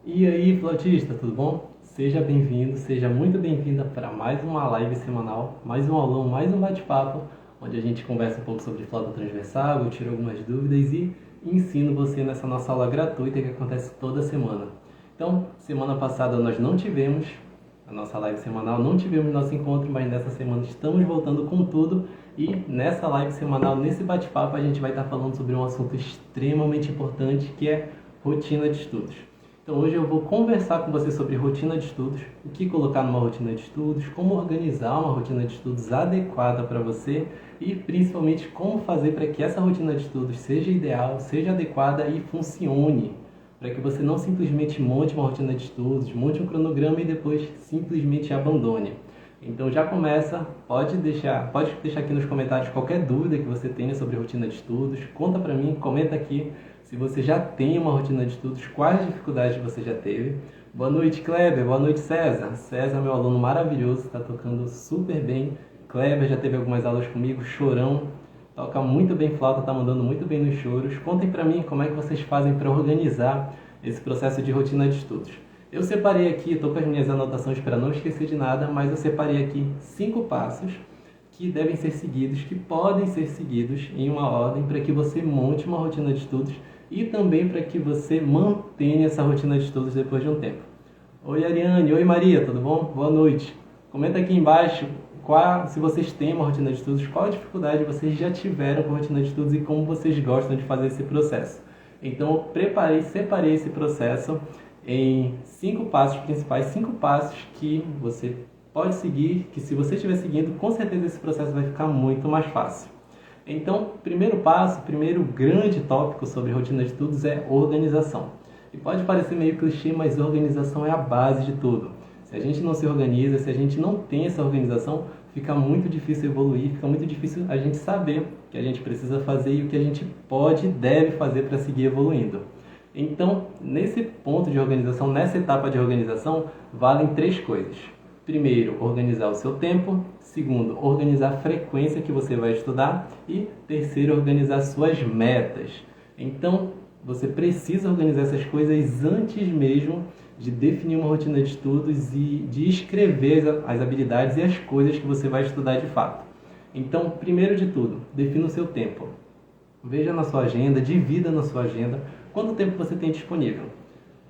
E aí, flautista, tudo bom? Seja bem-vindo, seja muito bem-vinda para mais uma live semanal, mais um aulão, mais um bate-papo, onde a gente conversa um pouco sobre flauta transversal, eu tiro algumas dúvidas e ensino você nessa nossa aula gratuita que acontece toda semana. Então, semana passada nós não tivemos a nossa live semanal, não tivemos nosso encontro, mas nessa semana estamos voltando com tudo e nessa live semanal, nesse bate-papo, a gente vai estar falando sobre um assunto extremamente importante que é rotina de estudos. Então hoje eu vou conversar com você sobre rotina de estudos, o que colocar numa rotina de estudos, como organizar uma rotina de estudos adequada para você e principalmente como fazer para que essa rotina de estudos seja ideal, seja adequada e funcione, para que você não simplesmente monte uma rotina de estudos, monte um cronograma e depois simplesmente abandone. Então já começa, pode deixar aqui nos comentários qualquer dúvida que você tenha sobre rotina de estudos, conta para mim, comenta aqui se você já tem uma rotina de estudos, quais dificuldades você já teve. Boa noite, Kleber. Boa noite, César. César, meu aluno maravilhoso, está tocando super bem. Kleber já teve algumas aulas comigo, chorão. Toca muito bem flauta, está mandando muito bem nos choros. Contem para mim como é que vocês fazem para organizar esse processo de rotina de estudos. Eu separei aqui, estou com as minhas anotações para não esquecer de nada, mas eu separei aqui 5 passos que devem ser seguidos, que podem ser seguidos em uma ordem para que você monte uma rotina de estudos e também para que você mantenha essa rotina de estudos depois de um tempo. Oi Ariane, oi Maria, tudo bom? Boa noite. Comenta aqui embaixo se vocês têm uma rotina de estudos, qual dificuldade vocês já tiveram com a rotina de estudos e como vocês gostam de fazer esse processo. Então eu separei esse processo em 5 passos principais, 5 passos que você pode seguir, que se você estiver seguindo, com certeza esse processo vai ficar muito mais fácil. Então, primeiro passo, primeiro grande tópico sobre rotina de estudos é organização. E pode parecer meio clichê, mas organização é a base de tudo. Se a gente não se organiza, se a gente não tem essa organização, fica muito difícil evoluir, fica muito difícil a gente saber o que a gente precisa fazer e o que a gente pode e deve fazer para seguir evoluindo. Então, nesse ponto de organização, nessa etapa de organização, valem 3 coisas. Primeiro, organizar o seu tempo. Segundo, organizar a frequência que você vai estudar. E terceiro, organizar suas metas. Então, você precisa organizar essas coisas antes mesmo de definir uma rotina de estudos e de escrever as habilidades e as coisas que você vai estudar de fato. Então, primeiro de tudo, defina o seu tempo. Veja na sua agenda, divida na sua agenda quanto tempo você tem disponível.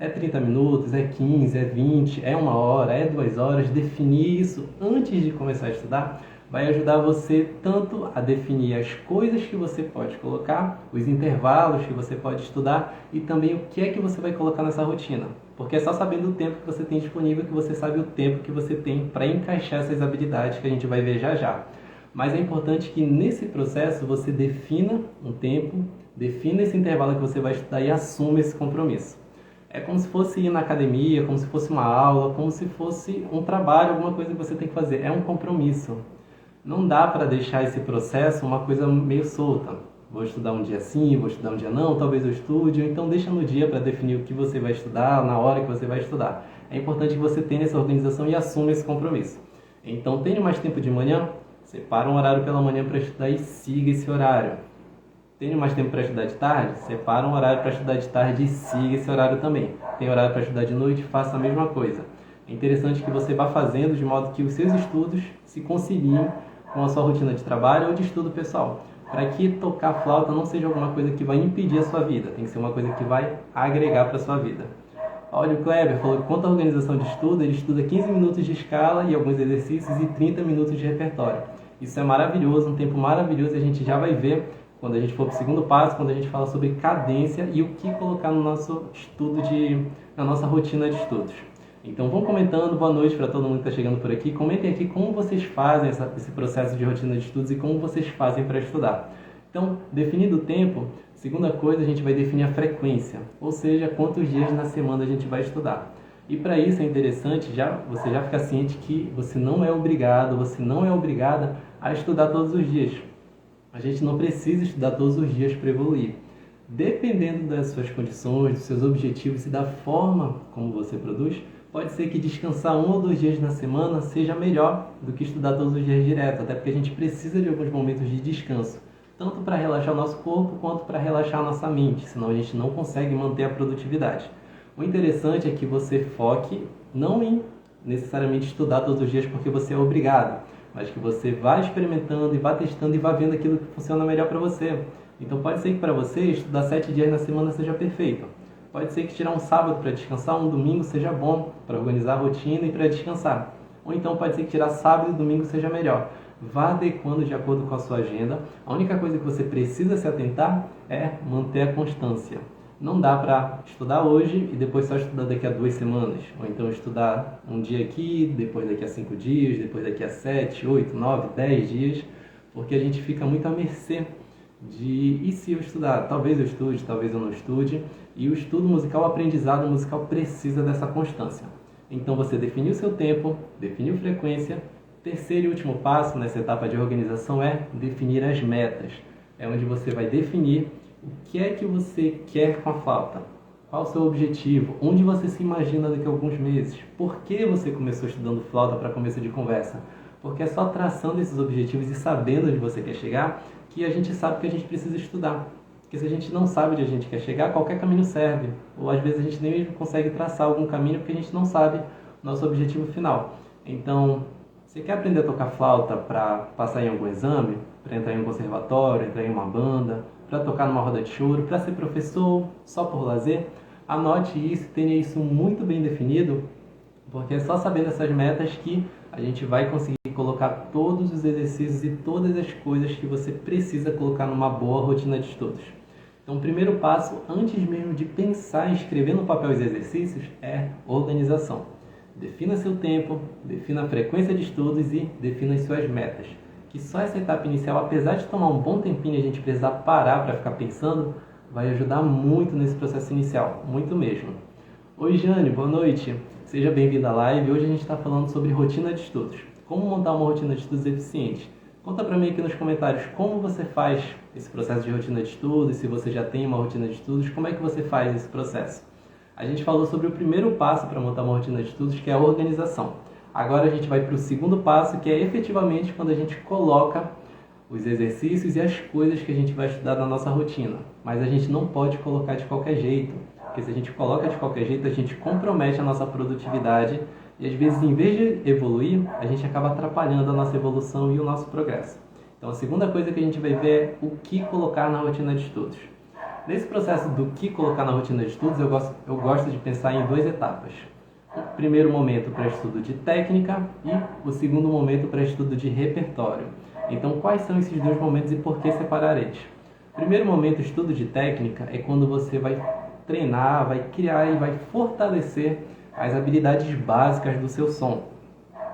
É 30 minutos, é 15, é 20, é 1 hora, é 2 horas. Definir isso antes de começar a estudar vai ajudar você tanto a definir as coisas que você pode colocar, os intervalos que você pode estudar e também o que é que você vai colocar nessa rotina. Porque é só sabendo o tempo que você tem disponível que você sabe o tempo que você tem para encaixar essas habilidades que a gente vai ver já já. Mas é importante que nesse processo você defina um tempo, defina esse intervalo que você vai estudar e assuma esse compromisso. É como se fosse ir na academia, como se fosse uma aula, como se fosse um trabalho, alguma coisa que você tem que fazer. É um compromisso. Não dá para deixar esse processo uma coisa meio solta. Vou estudar um dia sim, vou estudar um dia não, talvez eu estude. Ou então deixa no dia para definir o que você vai estudar, na hora que você vai estudar. É importante que você tenha essa organização e assuma esse compromisso. Então, tenha mais tempo de manhã? Separa um horário pela manhã para estudar e siga esse horário. Tenho mais tempo para estudar de tarde? Separa um horário para estudar de tarde e siga esse horário também. Tem horário para estudar de noite? Faça a mesma coisa. É interessante que você vá fazendo de modo que os seus estudos se conciliem com a sua rotina de trabalho ou de estudo pessoal. Para que tocar flauta não seja alguma coisa que vai impedir a sua vida. Tem que ser uma coisa que vai agregar para a sua vida. Olha, o Kleber falou que quanto à organização de estudo, ele estuda 15 minutos de escala e alguns exercícios e 30 minutos de repertório. Isso é maravilhoso, um tempo maravilhoso, e a gente já vai ver quando a gente for para o segundo passo, quando a gente fala sobre cadência e o que colocar no nosso estudo, na nossa rotina de estudos. Então vão comentando, boa noite para todo mundo que está chegando por aqui. Comentem aqui como vocês fazem esse processo de rotina de estudos e como vocês fazem para estudar. Então, definido o tempo, segunda coisa, a gente vai definir a frequência, ou seja, quantos dias na semana a gente vai estudar. E para isso é interessante você já ficar ciente que você não é obrigado, você não é obrigada a estudar todos os dias. A gente não precisa estudar todos os dias para evoluir. Dependendo das suas condições, dos seus objetivos e da forma como você produz, pode ser que descansar 1 ou 2 dias na semana seja melhor do que estudar todos os dias direto, até porque a gente precisa de alguns momentos de descanso, tanto para relaxar o nosso corpo quanto para relaxar a nossa mente, senão a gente não consegue manter a produtividade. O interessante é que você foque não em necessariamente estudar todos os dias porque você é obrigado, mas que você vá experimentando e vá testando e vá vendo aquilo que funciona melhor para você. Então pode ser que para você estudar 7 dias na semana seja perfeito. Pode ser que tirar um sábado para descansar, um domingo seja bom para organizar a rotina e para descansar. Ou então pode ser que tirar sábado e domingo seja melhor. Vá adequando de acordo com a sua agenda. A única coisa que você precisa se atentar é manter a constância. Não dá para estudar hoje e depois só estudar daqui a 2 semanas. Ou então estudar um dia aqui, depois daqui a 5 dias, depois daqui a 7, 8, 9, 10 dias. Porque a gente fica muito à mercê de e se eu estudar? Talvez eu estude, talvez eu não estude. E o estudo musical, o aprendizado musical precisa dessa constância. Então você definiu o seu tempo, definiu frequência. Terceiro e último passo nessa etapa de organização é definir as metas. É onde você vai definir o que é que você quer com a flauta. Qual o seu objetivo? Onde você se imagina daqui a alguns meses? Por que você começou estudando flauta para começo de conversa? Porque é só traçando esses objetivos e sabendo onde você quer chegar que a gente sabe que a gente precisa estudar. Porque se a gente não sabe onde a gente quer chegar, qualquer caminho serve. Ou às vezes a gente nem mesmo consegue traçar algum caminho porque a gente não sabe o nosso objetivo final. Então, você quer aprender a tocar flauta para passar em algum exame? Para entrar em um conservatório, entrar em uma banda? Para tocar numa roda de choro? Para ser professor? Só por lazer? Anote isso, tenha isso muito bem definido, porque é só sabendo essas metas que a gente vai conseguir colocar todos os exercícios e todas as coisas que você precisa colocar numa boa rotina de estudos. Então, o primeiro passo, antes mesmo de pensar em escrever no papel os exercícios, é organização. Defina seu tempo, defina a frequência de estudos e defina as suas metas. Que só essa etapa inicial, apesar de tomar um bom tempinho e a gente precisar parar para ficar pensando, vai ajudar muito nesse processo inicial, muito mesmo. Oi Jane, boa noite. Seja bem-vinda à live. Hoje a gente está falando sobre rotina de estudos. Como montar uma rotina de estudos eficiente. Conta para mim aqui nos comentários como você faz esse processo de rotina de estudos, se você já tem uma rotina de estudos, como é que você faz esse processo. A gente falou sobre o primeiro passo para montar uma rotina de estudos, que é a organização. Agora a gente vai para o segundo passo, que é efetivamente quando a gente coloca os exercícios e as coisas que a gente vai estudar na nossa rotina. Mas a gente não pode colocar de qualquer jeito, porque se a gente coloca de qualquer jeito, a gente compromete a nossa produtividade e às vezes, em vez de evoluir, a gente acaba atrapalhando a nossa evolução e o nosso progresso. Então a segunda coisa que a gente vai ver é o que colocar na rotina de estudos. Nesse processo do que colocar na rotina de estudos, eu gosto de pensar em 2 etapas. O primeiro momento para estudo de técnica e o segundo momento para estudo de repertório. Então, quais são esses 2 momentos e por que separar eles? O primeiro momento, estudo de técnica, é quando você vai treinar, vai criar e vai fortalecer as habilidades básicas do seu som.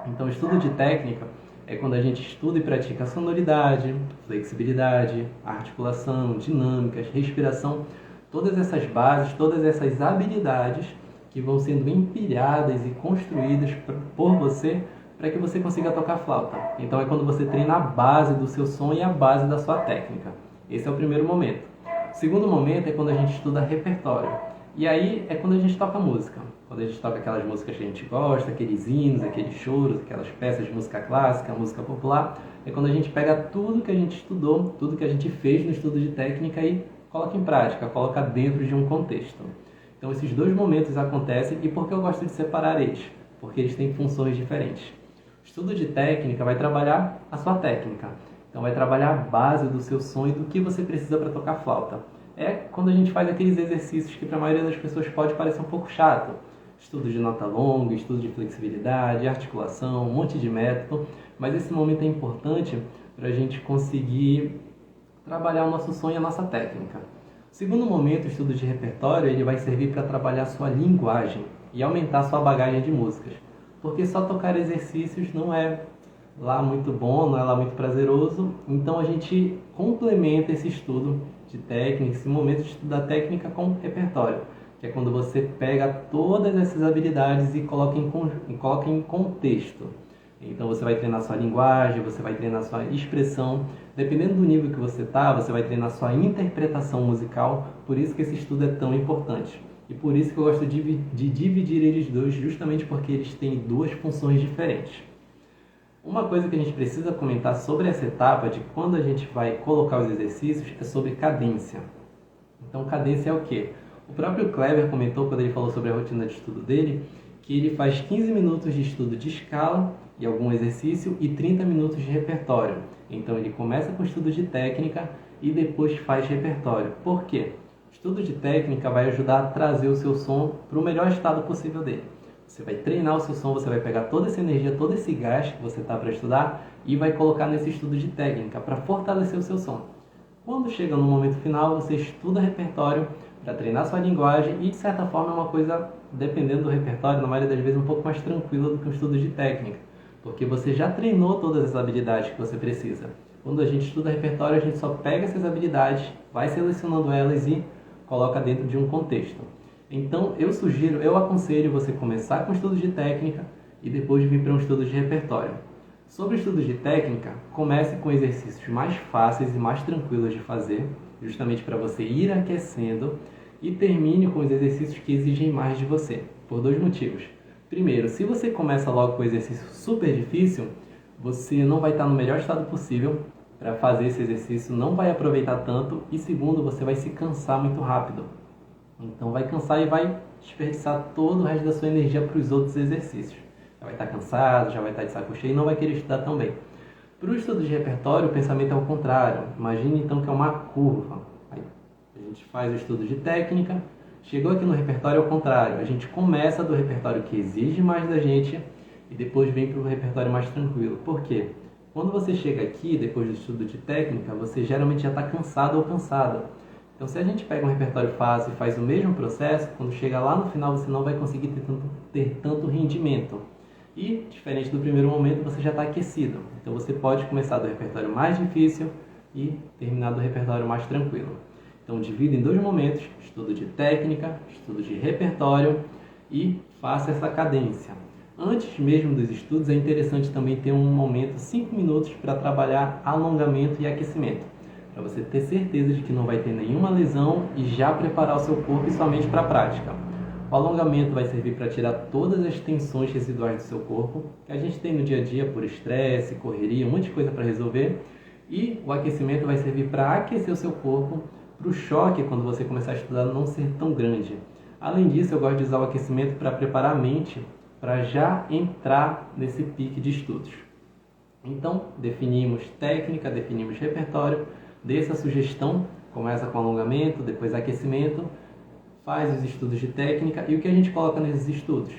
Então, estudo de técnica é quando a gente estuda e pratica sonoridade, flexibilidade, articulação, dinâmicas, respiração, todas essas bases, todas essas habilidades que vão sendo empilhadas e construídas por você para que você consiga tocar flauta. Então é quando você treina a base do seu som e a base da sua técnica. Esse é o primeiro momento. O segundo momento é quando a gente estuda repertório. E aí é quando a gente toca música. Quando a gente toca aquelas músicas que a gente gosta, aqueles hinos, aqueles choros, aquelas peças de música clássica, música popular. É quando a gente pega tudo que a gente estudou, tudo que a gente fez no estudo de técnica e coloca em prática, coloca dentro de um contexto. Então esses 2 momentos acontecem. E por que eu gosto de separar eles? Porque eles têm funções diferentes. O estudo de técnica vai trabalhar a sua técnica. Então vai trabalhar a base do seu som e do que você precisa para tocar flauta. É quando a gente faz aqueles exercícios que para a maioria das pessoas pode parecer um pouco chato. Estudo de nota longa, estudo de flexibilidade, articulação, um monte de método. Mas esse momento é importante para a gente conseguir trabalhar o nosso som e a nossa técnica. O segundo momento, o estudo de repertório, ele vai servir para trabalhar a sua linguagem e aumentar a sua bagagem de músicas. Porque só tocar exercícios não é lá muito bom, não é lá muito prazeroso. Então a gente complementa esse estudo de técnica, esse momento de estudar técnica com repertório, que é quando você pega todas essas habilidades e coloca em contexto. Então você vai treinar sua linguagem, você vai treinar sua expressão. Dependendo do nível que você está, você vai treinar sua interpretação musical. Por isso que esse estudo é tão importante. E por isso que eu gosto de dividir eles dois, justamente porque eles têm 2 funções diferentes. Uma coisa que a gente precisa comentar sobre essa etapa de quando a gente vai colocar os exercícios é sobre cadência. Então cadência é o quê? O próprio Kleber comentou, quando ele falou sobre a rotina de estudo dele, que ele faz 15 minutos de estudo de escala e algum exercício e 30 minutos de repertório. Então ele começa com estudo de técnica e depois faz repertório. Por quê? O estudo de técnica vai ajudar a trazer o seu som para o melhor estado possível dele. Você vai treinar o seu som, você vai pegar toda essa energia, todo esse gás que você está para estudar e vai colocar nesse estudo de técnica para fortalecer o seu som. Quando chega no momento final, você estuda repertório para treinar sua linguagem e, de certa forma, é uma coisa, dependendo do repertório, na maioria das vezes, um pouco mais tranquila do que um estudo de técnica, porque você já treinou todas as habilidades que você precisa. Quando a gente estuda repertório, a gente só pega essas habilidades, vai selecionando elas e coloca dentro de um contexto. Então, eu aconselho você começar com estudo de técnica e depois vir para um estudo de repertório. Sobre estudos de técnica, comece com exercícios mais fáceis e mais tranquilos de fazer, justamente para você ir aquecendo, e termine com os exercícios que exigem mais de você, por 2 motivos. Primeiro, se você começa logo com o exercício super difícil, você não vai estar no melhor estado possível para fazer esse exercício, não vai aproveitar tanto, e segundo, você vai se cansar muito rápido. Então vai cansar e vai desperdiçar todo o resto da sua energia para os outros exercícios. Já vai estar cansado, já vai estar de saco cheio e não vai querer estudar tão bem. Para o estudo de repertório, o pensamento é ao contrário. Imagine então que é uma curva. Aí, a gente faz o estudo de técnica, chegou aqui no repertório ao contrário. A gente começa do repertório que exige mais da gente e depois vem para o repertório mais tranquilo. Por quê? Quando você chega aqui, depois do estudo de técnica, você geralmente já está cansado ou cansada. Então, se a gente pega um repertório fácil e faz o mesmo processo, quando chega lá no final você não vai conseguir ter tanto rendimento. E, diferente do primeiro momento, você já está aquecido. Então, você pode começar do repertório mais difícil e terminar do repertório mais tranquilo. Então, divida em 2 momentos, estudo de técnica, estudo de repertório, e faça essa cadência. Antes mesmo dos estudos, é interessante também ter um momento, 5 minutos, para trabalhar alongamento e aquecimento, para você ter certeza de que não vai ter nenhuma lesão e já preparar o seu corpo e sua mente para a prática. O alongamento vai servir para tirar todas as tensões residuais do seu corpo, que a gente tem no dia a dia por estresse, correria, um monte de coisa para resolver. E o aquecimento vai servir para aquecer o seu corpo, para o choque, quando você começar a estudar, não ser tão grande. Além disso, eu gosto de usar o aquecimento para preparar a mente, para já entrar nesse pique de estudos. Então, definimos técnica, definimos repertório, dê essa sugestão, começa com alongamento, depois aquecimento, faz os estudos de técnica e o que a gente coloca nesses estudos?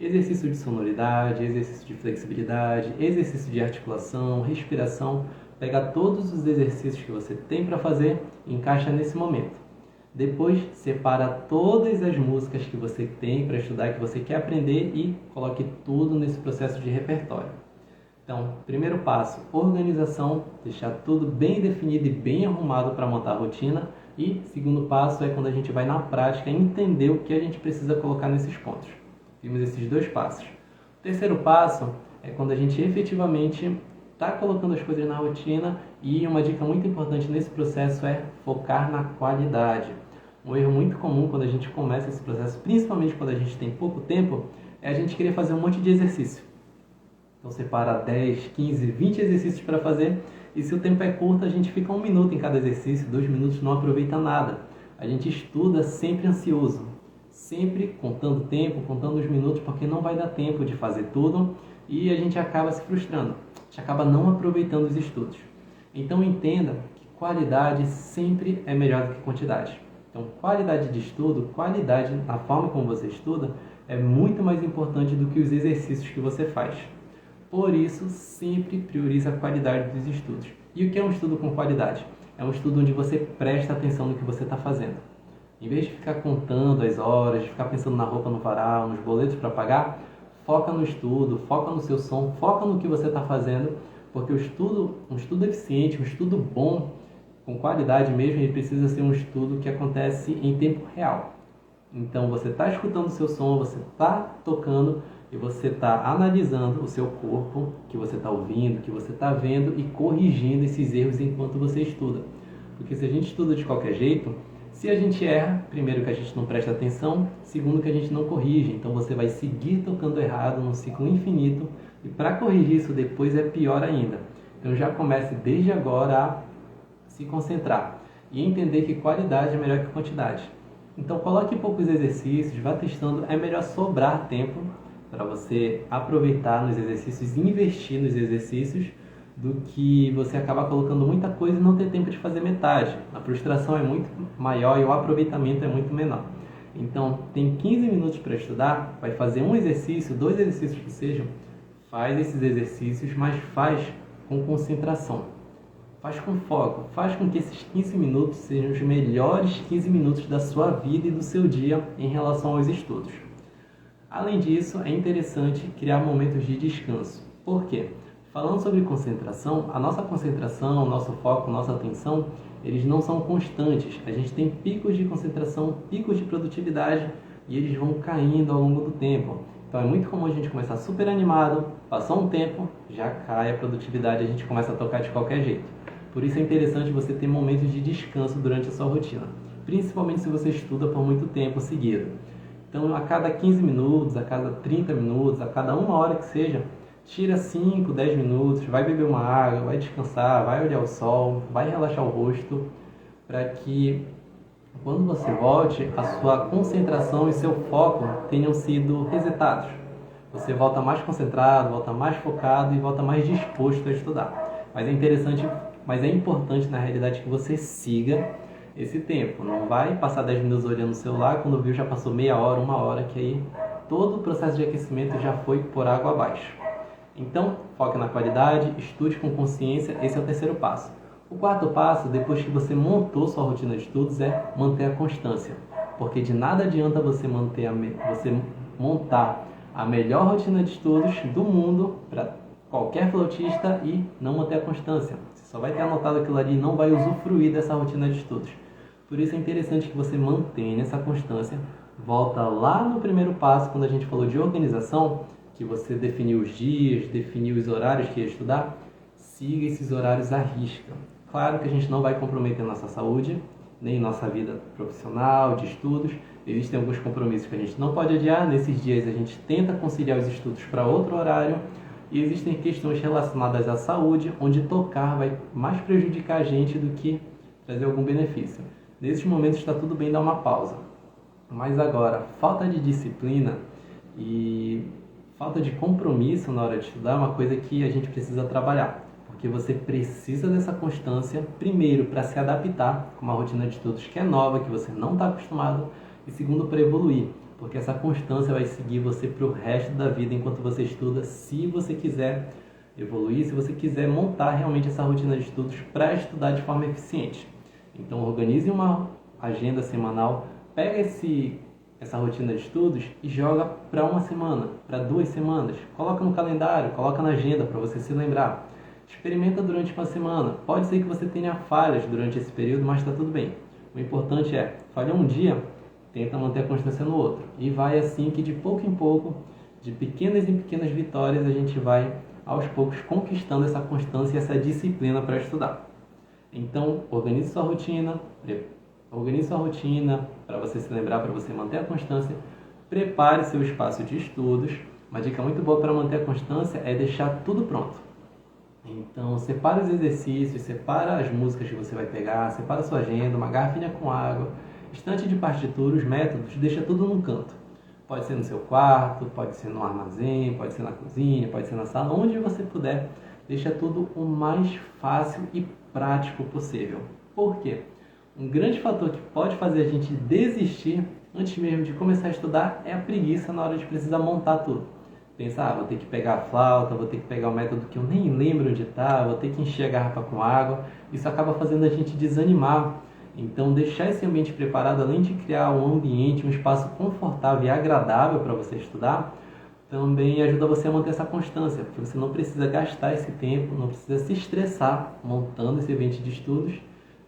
Exercício de sonoridade, exercício de flexibilidade, exercício de articulação, respiração. Pega todos os exercícios que você tem para fazer e encaixa nesse momento. Depois, separa todas as músicas que você tem para estudar, que você quer aprender e coloque tudo nesse processo de repertório. Então, primeiro passo, organização, deixar tudo bem definido e bem arrumado para montar a rotina. E segundo passo é quando a gente vai na prática entender o que a gente precisa colocar nesses pontos. Vimos esses 2 passos. O terceiro passo é quando a gente efetivamente está colocando as coisas na rotina, e uma dica muito importante nesse processo é focar na qualidade. Um erro muito comum quando a gente começa esse processo, principalmente quando a gente tem pouco tempo, é a gente querer fazer um monte de exercício. Então separa 10, 15, 20 exercícios para fazer, e se o tempo é curto, a gente fica 1 minuto em cada exercício, 2 minutos, não aproveita nada. A gente estuda sempre ansioso, sempre contando tempo, contando os minutos, porque não vai dar tempo de fazer tudo, e a gente acaba se frustrando, a gente acaba não aproveitando os estudos. Então entenda que qualidade sempre é melhor do que quantidade. Então qualidade de estudo, qualidade na forma como você estuda, é muito mais importante do que os exercícios que você faz. Por isso, sempre priorize a qualidade dos estudos. E o que é um estudo com qualidade? É um estudo onde você presta atenção no que você está fazendo. Em vez de ficar contando as horas, de ficar pensando na roupa no varal, nos boletos para pagar, foca no estudo, foca no seu som, foca no que você está fazendo, porque um estudo eficiente, um estudo bom, com qualidade mesmo, ele precisa ser um estudo que acontece em tempo real. Então você está escutando o seu som, você está tocando e você está analisando o seu corpo, que você está ouvindo, que você está vendo, e corrigindo esses erros enquanto você estuda. Porque se a gente estuda de qualquer jeito, se a gente erra, primeiro que a gente não presta atenção, segundo que a gente não corrige. Então você vai seguir tocando errado num ciclo infinito, e para corrigir isso depois é pior ainda. Então já comece desde agora a se concentrar e entender que qualidade é melhor que quantidade. Então coloque poucos exercícios, vá testando, é melhor sobrar tempo para você aproveitar nos exercícios e investir nos exercícios do que você acabar colocando muita coisa e não ter tempo de fazer metade. A frustração é muito maior e o aproveitamento é muito menor. Então, tem 15 minutos para estudar, vai fazer um exercício, 2 exercícios que sejam, faz esses exercícios, mas faz com concentração. Faz com foco, faz com que esses 15 minutos sejam os melhores 15 minutos da sua vida e do seu dia em relação aos estudos. Além disso, é interessante criar momentos de descanso. Por quê? Falando sobre concentração, a nossa concentração, o nosso foco, a nossa atenção, eles não são constantes. A gente tem picos de concentração, picos de produtividade e eles vão caindo ao longo do tempo. Então é muito comum a gente começar super animado, passou um tempo, já cai a produtividade, a gente começa a tocar de qualquer jeito. Por isso é interessante você ter momentos de descanso durante a sua rotina, principalmente se você estuda por muito tempo seguido. Então a cada 15 minutos, a cada 30 minutos, a cada 1 hora que seja, tira 5, 10 minutos, vai beber uma água, vai descansar, vai olhar o sol, vai relaxar o rosto, para que quando você volte, a sua concentração e seu foco tenham sido resetados. Você volta mais concentrado, volta mais focado e volta mais disposto a estudar. Mas é importante na realidade que você siga esse tempo. Não vai passar 10 minutos olhando o celular, quando viu já passou meia hora, 1 hora, que aí todo o processo de aquecimento já foi por água abaixo. Então, foque na qualidade, estude com consciência, esse é o terceiro passo. O quarto passo, depois que você montou sua rotina de estudos, é manter a constância. Porque de nada adianta você montar a melhor rotina de estudos do mundo para qualquer flautista e não manter a constância. Você só vai ter anotado aquilo ali e não vai usufruir dessa rotina de estudos. Por isso é interessante que você mantenha essa constância. Volta lá no primeiro passo, quando a gente falou de organização, que você definiu os dias, definiu os horários que ia estudar, siga esses horários à risca. Claro que a gente não vai comprometer nossa saúde, nem nossa vida profissional, de estudos. Existem alguns compromissos que a gente não pode adiar. Nesses dias a gente tenta conciliar os estudos para outro horário. E existem questões relacionadas à saúde, onde tocar vai mais prejudicar a gente do que trazer algum benefício. Nesses momentos está tudo bem dar uma pausa. Mas agora, falta de disciplina e falta de compromisso na hora de estudar é uma coisa que a gente precisa trabalhar. Porque você precisa dessa constância, primeiro, para se adaptar com uma rotina de estudos que é nova, que você não está acostumado, e segundo, para evoluir. Porque essa constância vai seguir você para o resto da vida enquanto você estuda, se você quiser evoluir, se você quiser montar realmente essa rotina de estudos para estudar de forma eficiente. Então organize uma agenda semanal, pega essa rotina de estudos e joga para 1 semana, para 2 semanas. Coloca no calendário, coloca na agenda para você se lembrar. Experimenta durante 1 semana. Pode ser que você tenha falhas durante esse período, mas está tudo bem. O importante é, falhou um dia, tenta manter a constância no outro. E vai assim que de pouco em pouco, de pequenas em pequenas vitórias, a gente vai aos poucos conquistando essa constância e essa disciplina para estudar. Então, organize sua rotina para você se lembrar, para você manter a constância. Prepare seu espaço de estudos. Uma dica muito boa para manter a constância é deixar tudo pronto. Então, separa os exercícios, separa as músicas que você vai pegar, separa a sua agenda, uma garrafinha com água, estante de partitura, os métodos, deixa tudo num canto. Pode ser no seu quarto, pode ser no armazém, pode ser na cozinha, pode ser na sala, onde você puder. Deixa tudo o mais fácil e prático possível. Por quê? Um grande fator que pode fazer a gente desistir antes mesmo de começar a estudar é a preguiça na hora de precisar montar tudo. Pensar, vou ter que pegar a flauta, vou ter que pegar o método que eu nem lembro onde está, vou ter que encher a garrafa com água. Isso acaba fazendo a gente desanimar. Então, deixar esse ambiente preparado, além de criar um ambiente, um espaço confortável e agradável para você estudar, também ajuda você a manter essa constância, porque você não precisa gastar esse tempo, não precisa se estressar montando esse ambiente de estudos,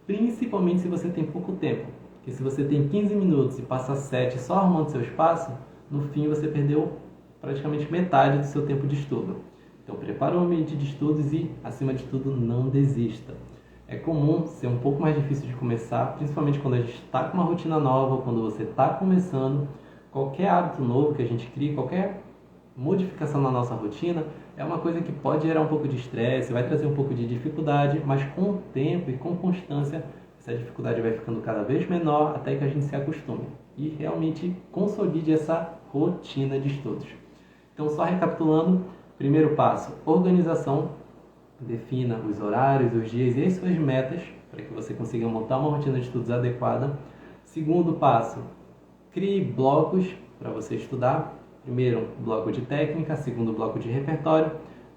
principalmente se você tem pouco tempo. Porque se você tem 15 minutos e passa 7 só arrumando seu espaço, no fim você perdeu praticamente metade do seu tempo de estudo. Então, prepara um ambiente de estudos e, acima de tudo, não desista. É comum ser um pouco mais difícil de começar, principalmente quando a gente está com uma rotina nova, quando você está começando. Qualquer hábito novo que a gente cria, qualquer modificação na nossa rotina, é uma coisa que pode gerar um pouco de estresse, vai trazer um pouco de dificuldade, mas com o tempo e com constância essa dificuldade vai ficando cada vez menor até que a gente se acostume e realmente consolide essa rotina de estudos. Então, só recapitulando, primeiro passo, organização. Defina os horários, os dias e as suas metas para que você consiga montar uma rotina de estudos adequada. Segundo passo, crie blocos para você estudar. Primeiro, bloco de técnica, segundo, bloco de repertório.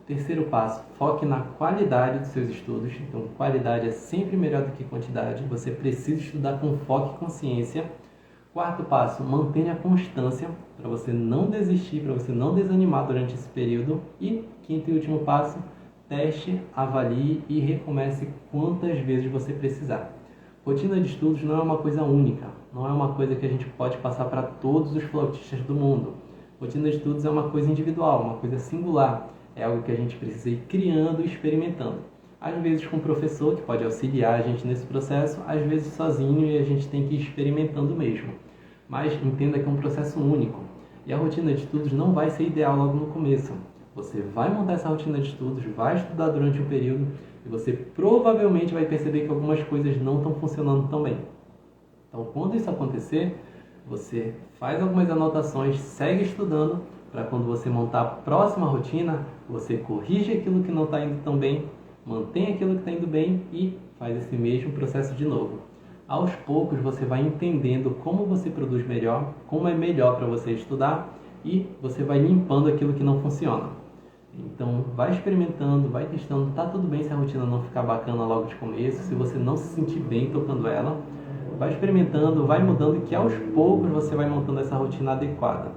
Terceiro passo, foque na qualidade dos seus estudos. Então, qualidade é sempre melhor do que quantidade. Você precisa estudar com foco e consciência. Quarto passo, mantenha a constância para você não desistir, para você não desanimar durante esse período. E quinto e último passo, teste, avalie e recomece quantas vezes você precisar. Rotina de estudos não é uma coisa única, não é uma coisa que a gente pode passar para todos os flautistas do mundo. Rotina de estudos é uma coisa individual, uma coisa singular. É algo que a gente precisa ir criando e experimentando. Às vezes com um professor que pode auxiliar a gente nesse processo, às vezes sozinho e a gente tem que ir experimentando mesmo. Mas entenda que é um processo único. E a rotina de estudos não vai ser ideal logo no começo. Você vai montar essa rotina de estudos, vai estudar durante um período e você provavelmente vai perceber que algumas coisas não estão funcionando tão bem. Então, quando isso acontecer, você faz algumas anotações, segue estudando, para quando você montar a próxima rotina, você corrige aquilo que não está indo tão bem, mantém aquilo que está indo bem e faz esse mesmo processo de novo. Aos poucos você vai entendendo como você produz melhor, como é melhor para você estudar e você vai limpando aquilo que não funciona. Então, vai experimentando, vai testando. Tá tudo bem se a rotina não ficar bacana logo de começo, se você não se sentir bem tocando ela. Vai experimentando, vai mudando, que aos poucos você vai montando essa rotina adequada.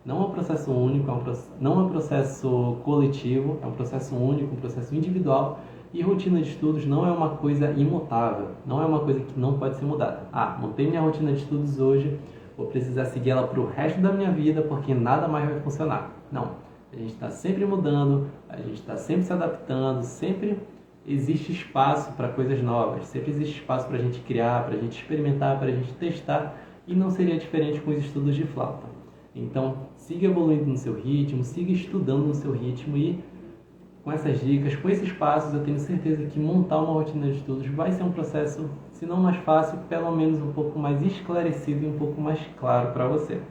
Não é um processo único, não é um processo coletivo, é um processo único, um processo individual. E rotina de estudos não é uma coisa imutável, não é uma coisa que não pode ser mudada. Montei minha rotina de estudos hoje, vou precisar seguir ela para o resto da minha vida porque nada mais vai funcionar. Não. A gente está sempre mudando, a gente está sempre se adaptando, sempre existe espaço para coisas novas, sempre existe espaço para a gente criar, para a gente experimentar, para a gente testar, e não seria diferente com os estudos de flauta. Então, siga evoluindo no seu ritmo, siga estudando no seu ritmo e com essas dicas, com esses passos, eu tenho certeza que montar uma rotina de estudos vai ser um processo, se não mais fácil, pelo menos um pouco mais esclarecido e um pouco mais claro para você.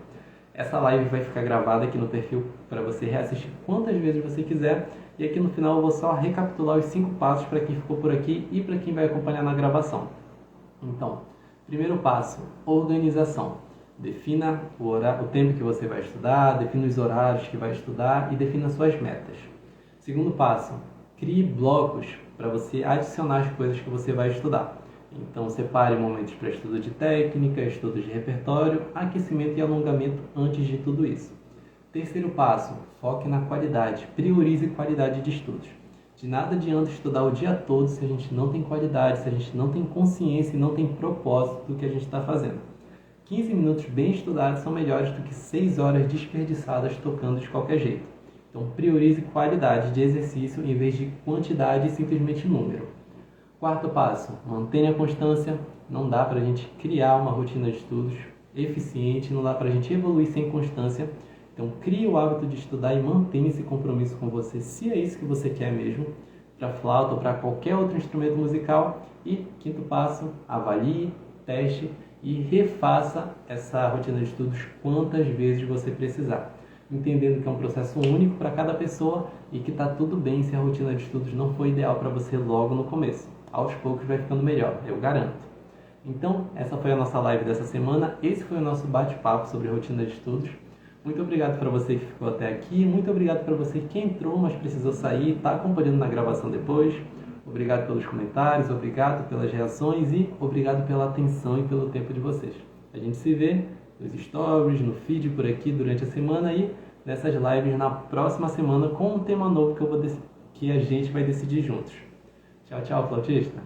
Essa live vai ficar gravada aqui no perfil para você reassistir quantas vezes você quiser. E aqui no final eu vou só recapitular os 5 passos para quem ficou por aqui e para quem vai acompanhar na gravação. Então, primeiro passo, organização. Defina o tempo que você vai estudar, defina os horários que vai estudar e defina suas metas. Segundo passo, crie blocos para você adicionar as coisas que você vai estudar. Então, separe momentos para estudo de técnica, estudo de repertório, aquecimento e alongamento antes de tudo isso. Terceiro passo, foque na qualidade, priorize qualidade de estudos. De nada adianta estudar o dia todo se a gente não tem qualidade, se a gente não tem consciência e não tem propósito do que a gente está fazendo. 15 minutos bem estudados são melhores do que 6 horas desperdiçadas tocando de qualquer jeito. Então, priorize qualidade de exercício em vez de quantidade e simplesmente número. Quarto passo, mantenha a constância. Não dá para a gente criar uma rotina de estudos eficiente, não dá para a gente evoluir sem constância. Então, crie o hábito de estudar e mantenha esse compromisso com você, se é isso que você quer mesmo, para flauta ou para qualquer outro instrumento musical. E quinto passo, avalie, teste e refaça essa rotina de estudos quantas vezes você precisar. Entendendo que é um processo único para cada pessoa e que está tudo bem se a rotina de estudos não for ideal para você logo no começo. Aos poucos vai ficando melhor, eu garanto. Então, essa foi a nossa live dessa semana. Esse foi o nosso bate-papo sobre rotina de estudos. Muito obrigado para você que ficou até aqui. Muito obrigado para você que entrou, mas precisou sair, está acompanhando na gravação depois. Obrigado pelos comentários, obrigado pelas reações e obrigado pela atenção e pelo tempo de vocês. A gente se vê nos stories, no feed por aqui durante a semana e nessas lives na próxima semana com um tema novo que a gente vai decidir juntos. Tchau, tchau, flautista!